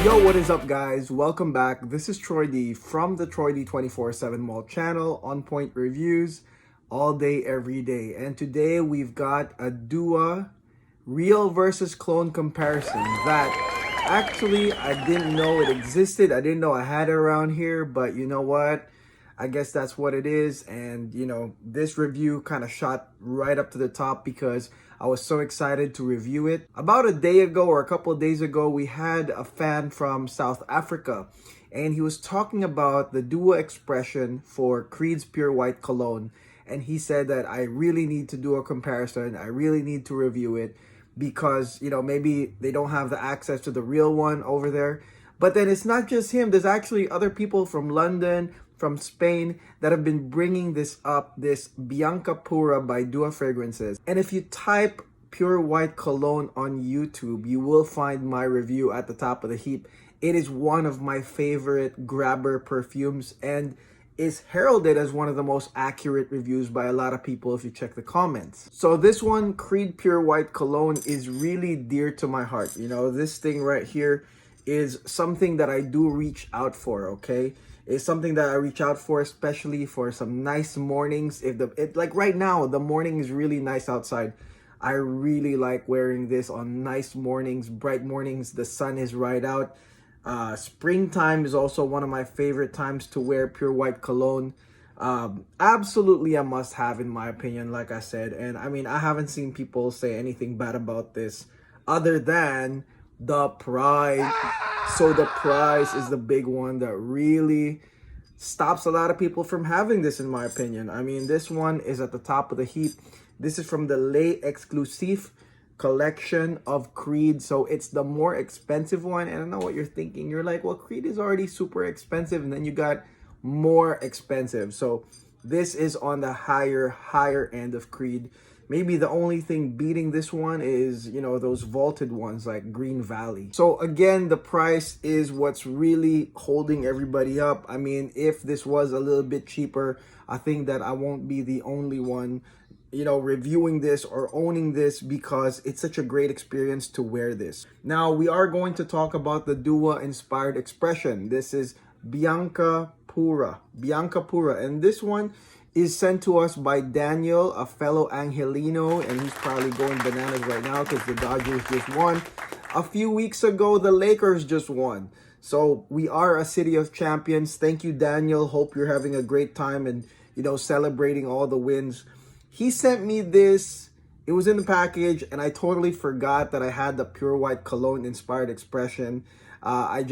Yo, what is up, guys? Welcome back. This is Troy D from the Troy D 24/7 Mall channel, On Point Reviews, all day, every day. And today we've got a DUA real versus clone comparison that actually I didn't know it existed. I didn't know I had it around here, but you know what? I guess that's what it is. And this review kind of shot right up to the top because I was so excited to review it. About a day ago or a couple of days ago, we had a fan from South Africa and he was talking about the DUA expression for Creed's Pure White Cologne. And he said that I really need to do a comparison. I really need to review it because, maybe they don't have the access to the real one over there. But then it's not just him. There's actually other people from London, from Spain, that have been bringing this up, this Bianca Pura by DUA Fragrances. And if you type Pure White Cologne on YouTube, you will find my review at the top of the heap. It is one of my favorite grabber perfumes and is heralded as one of the most accurate reviews by a lot of people if you check the comments. So this one, Creed Pure White Cologne, is really dear to my heart. This thing right here is something that I do reach out for, okay? It's something that I reach out for, especially for some nice mornings. Like right now, the morning is really nice outside. I really like wearing this on nice mornings, bright mornings. The sun is right out. Springtime is also one of my favorite times to wear Pure White Cologne. Absolutely a must-have in my opinion, like I said. And I mean, I haven't seen people say anything bad about this other than the price. So the price is the big one that really stops a lot of people from having this, in my opinion. I mean, this one is at the top of the heap. This is from the Les Exclusifs collection of Creed. So it's the more expensive one. And I know what you're thinking. You're like, well, Creed is already super expensive. And then you got more expensive. So this is on the higher end of Creed. Maybe the only thing beating this one is, those vaulted ones like Green Valley. So again, the price is what's really holding everybody up. I mean, if this was a little bit cheaper, I think that I won't be the only one, reviewing this or owning this because it's such a great experience to wear this. Now, we are going to talk about the DUA inspired expression. This is Bianca Pura. And this one is sent to us by Daniel, a fellow Angelino, and he's probably going bananas right now because the Dodgers just won. A few weeks ago, the Lakers just won. So we are a city of champions. Thank you, Daniel. Hope you're having a great time and, celebrating all the wins. He sent me this. It was in the package, and I totally forgot that I had the Pure White Cologne inspired expression. I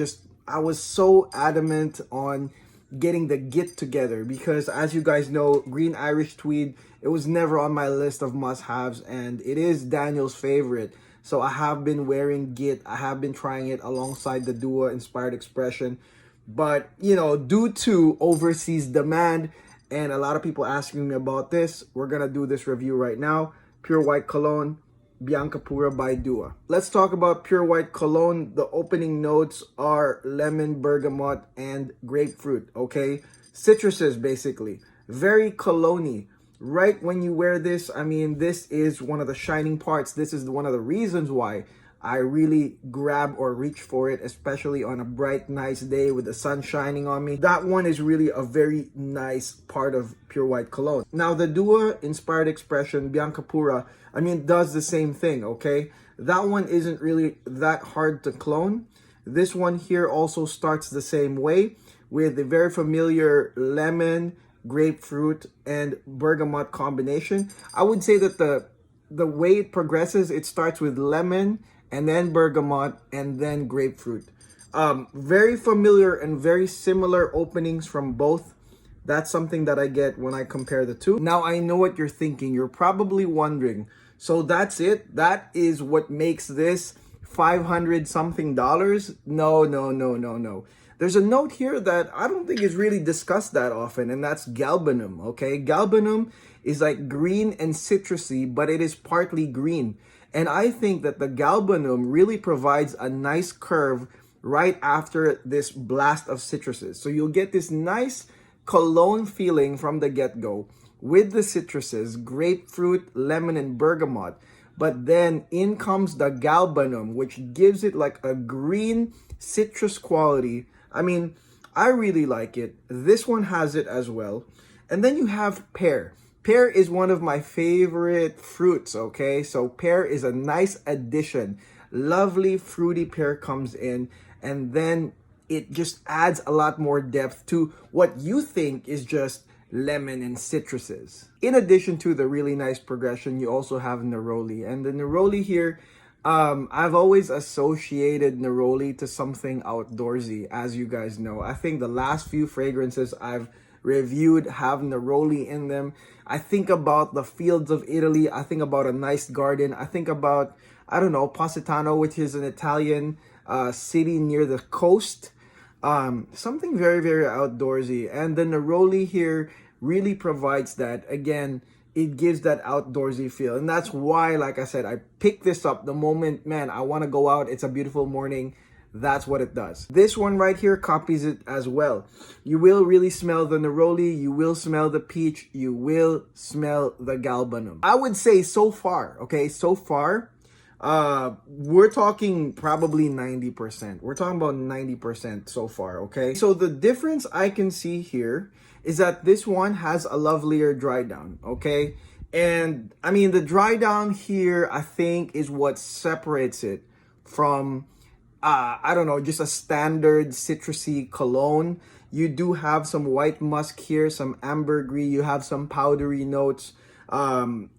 was so adamant on getting the get together because, as you guys know, green Irish tweed, it was never on my list of must-haves, and it is Daniel's favorite. So I have been wearing Git. I have been trying it alongside the DUA inspired expression, but due to overseas demand and a lot of people asking me about this, we're gonna do this review right now. Pure White Cologne, Bianca Pura by DUA. Let's talk about Pure White Cologne. The opening notes are lemon, bergamot, and grapefruit, okay? Citruses, basically. Very cologne-y. Right when you wear this, I mean, this is one of the shining parts. This is one of the reasons why I really grab or reach for it, especially on a bright, nice day with the sun shining on me. That one is really a very nice part of Pure White Cologne. Now, the DUA inspired expression, Bianca Pura, I mean, does the same thing, okay? That one isn't really that hard to clone. This one here also starts the same way with the very familiar lemon, grapefruit, and bergamot combination. I would say that the way it progresses, it starts with lemon, and then bergamot, and then grapefruit. Very familiar and very similar openings from both. That's something that I get when I compare the two. Now, I know what you're thinking. You're probably wondering, so that's it? That is what makes this $500 something? No. There's a note here that I don't think is really discussed that often, and that's galbanum, okay? Galbanum is like green and citrusy, but it is partly green. And I think that the galbanum really provides a nice curve right after this blast of citruses. So you'll get this nice cologne feeling from the get-go with the citruses, grapefruit, lemon, and bergamot. but then in comes the galbanum, which gives it like a green citrus quality. I mean, I really like it. This one has it as well. And then you have pear. Pear is one of my favorite fruits, okay? So pear is a nice addition. Lovely fruity pear comes in, and then it just adds a lot more depth to what you think is just lemon and citruses. In addition to the really nice progression, you also have neroli. And the neroli here, I've always associated neroli to something outdoorsy, as you guys know. I think the last few fragrances I've reviewed have neroli in them. I think about the fields of Italy. I think about a nice garden. I think about, I don't know, Positano, which is an Italian city near the coast. Something very, very outdoorsy. And the neroli here really provides that. Again, it gives that outdoorsy feel. And that's why, like I said, I picked this up the moment, man, I want to go out. It's a beautiful morning. That's what it does. This one right here copies it as well. You will really smell the neroli. You will smell the peach. You will smell the galbanum. I would say so far, okay, so far, we're talking probably 90%. We're talking about 90% so far, okay? So the difference I can see here is that this one has a lovelier dry down, okay? And I mean, the dry down here, I think, is what separates it from I don't know, just a standard citrusy cologne. You do have some white musk here, some ambergris, you have some powdery notes.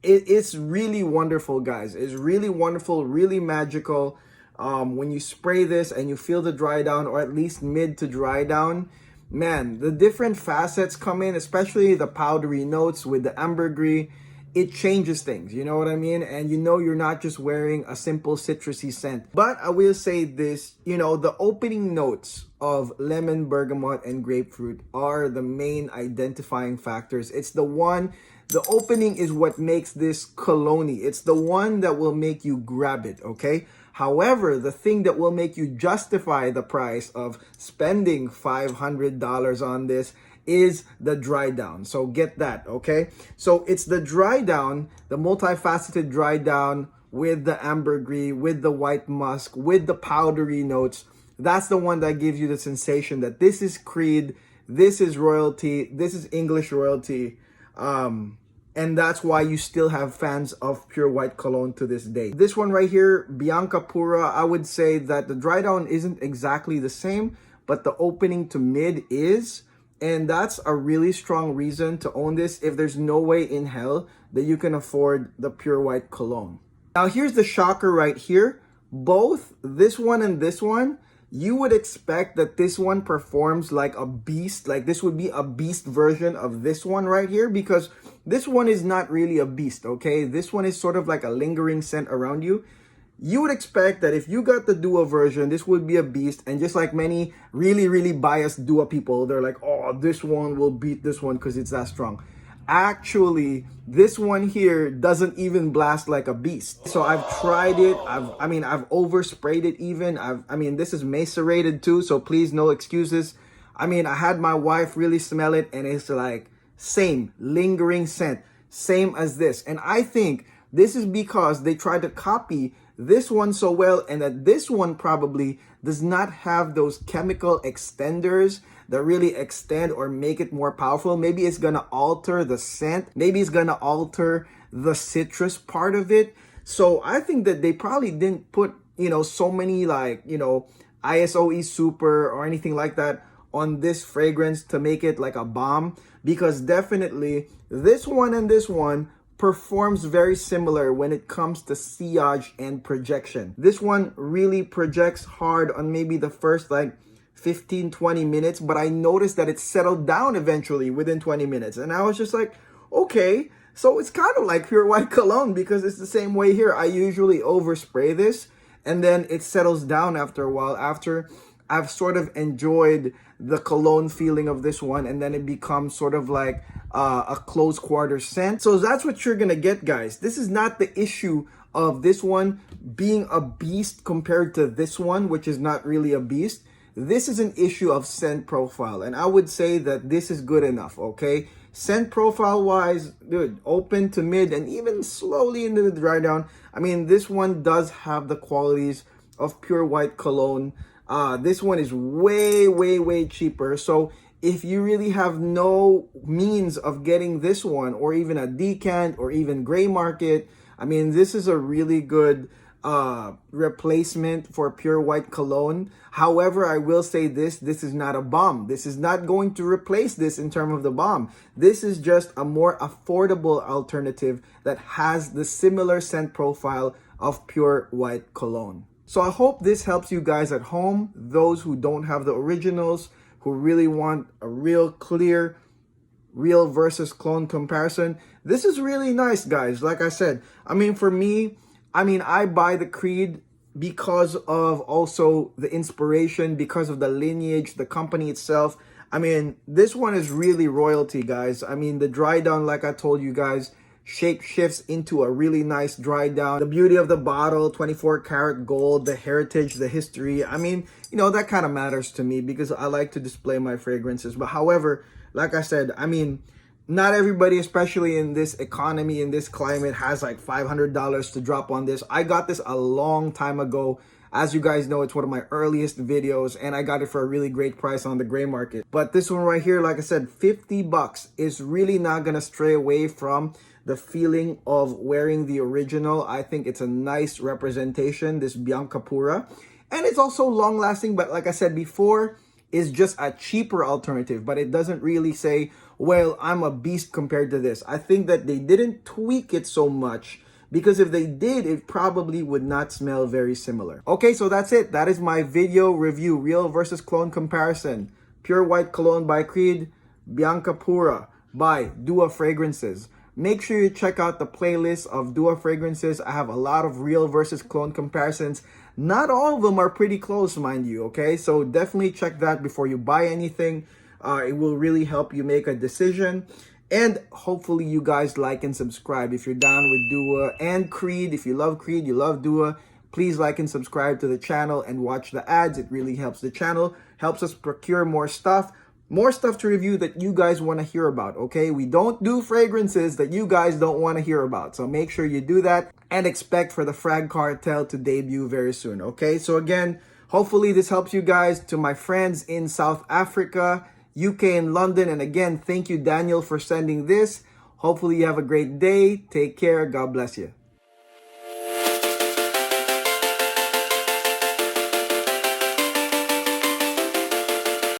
It's really wonderful, guys. It's really wonderful, really magical. When you spray this and you feel the dry down, or at least mid to dry down, man, the different facets come in, especially the powdery notes with the ambergris. It changes things, you know what I mean? And you know you're not just wearing a simple citrusy scent. But I will say this, you know, the opening notes of lemon, bergamot, and grapefruit are the main identifying factors. It's the one, the opening is what makes this cologne. It's the one that will make you grab it, okay? However, the thing that will make you justify the price of spending $500 on this is the dry down. So get that, okay? So it's the dry down, the multifaceted dry down with the ambergris, with the white musk, with the powdery notes. That's the one that gives you the sensation that this is Creed, this is royalty, this is English royalty. And that's why you still have fans of Pure White Cologne to this day. This one right here, Bianca Pura, I would say that the dry down isn't exactly the same, but the opening to mid is. And that's a really strong reason to own this if there's no way in hell that you can afford the Pure White Cologne. Now here's the shocker right here. Both this one and this one, you would expect that this one performs like a beast. Like this would be a beast version of this one right here, because this one is not really a beast, okay? This one is sort of like a lingering scent around you. You would expect that if you got the DUA version, this would be a beast. And just like many really, really biased DUA people, they're like, oh, this one will beat this one because it's that strong. Actually, this one here doesn't even blast like a beast. So I've tried it. I've oversprayed it even. This is macerated too, so please, no excuses. I had my wife really smell it, and it's like same lingering scent, same as this. And I think this is because they tried to copy this one so well, and that this one probably does not have those chemical extenders that really extend or make it more powerful. Maybe it's gonna alter the scent. Maybe it's gonna alter the citrus part of it. So I think that they probably didn't put, so many ISOE super or anything like that on this fragrance to make it like a bomb, because definitely this one and this one performs very similar when it comes to sillage and projection. This one really projects hard on maybe the first 15-20 minutes, but I noticed that it settled down eventually within 20 minutes. And I was just like, okay, so it's kind of like Pure White Cologne, because it's the same way here. I usually overspray this and then it settles down after a while, after I've sort of enjoyed the cologne feeling of this one, and then it becomes sort of like a close quarter scent. So that's what you're gonna get, guys. This is not the issue of this one being a beast compared to this one, which is not really a beast. This is an issue of scent profile, and I would say that this is good enough, okay? scent profile wise, dude, open to mid and even slowly into the dry down. I mean, this one does have the qualities of Pure White Cologne. This one is way cheaper. So if you really have no means of getting this one, or even a decant or even gray market, I mean, this is a really good replacement for Pure White Cologne. However, I will say this is not a bomb. This is not going to replace this in terms of the bomb. This is just a more affordable alternative that has the similar scent profile of Pure White Cologne. So I hope this helps you guys at home, those who don't have the originals, who really want a real clear real versus clone comparison. This is really nice, guys. Like I said, I mean, for me, I buy the Creed because of also the inspiration, because of the lineage, the company itself. I mean, this one is really royalty, guys. I mean, the dry down, like I told you guys, shape shifts into a really nice dry down. The beauty of the bottle, 24 karat gold, the heritage, the history. I mean, you know, that kind of matters to me because I like to display my fragrances. But however, like I said, I mean, not everybody, especially in this economy, in this climate, has like $500 to drop on this. I got this a long time ago. As you guys know, it's one of my earliest videos, and I got it for a really great price on the gray market. But this one right here, like I said, 50 bucks is really not gonna stray away from the feeling of wearing the original. I think it's a nice representation, this Bianca Pura. And it's also long lasting, but like I said before, is just a cheaper alternative, but it doesn't really say, well, I'm a beast compared to this. I think that they didn't tweak it so much, because if they did, it probably would not smell very similar. Okay, so that's it. That is my video review, real versus clone comparison. Pure White Cologne by Creed, Bianca Pura by DUA Fragrances. Make sure you check out the playlist of DUA Fragrances. I have a lot of real versus clone comparisons. Not all of them are pretty close, mind you, okay? So definitely check that before you buy anything. It will really help you make a decision. And hopefully you guys like and subscribe if you're down with DUA and Creed. If you love Creed, you love DUA, please like and subscribe to the channel and watch the ads. It really helps the channel, helps us procure more stuff to review that you guys want to hear about, okay? We don't do fragrances that you guys don't want to hear about. So make sure you do that and expect for the Frag Cartel to debut very soon, okay? So again, hopefully this helps you guys. To my friends in South Africa, UK and London, and again, thank you, Daniel, for sending this. Hopefully you have a great day. Take care. God bless you.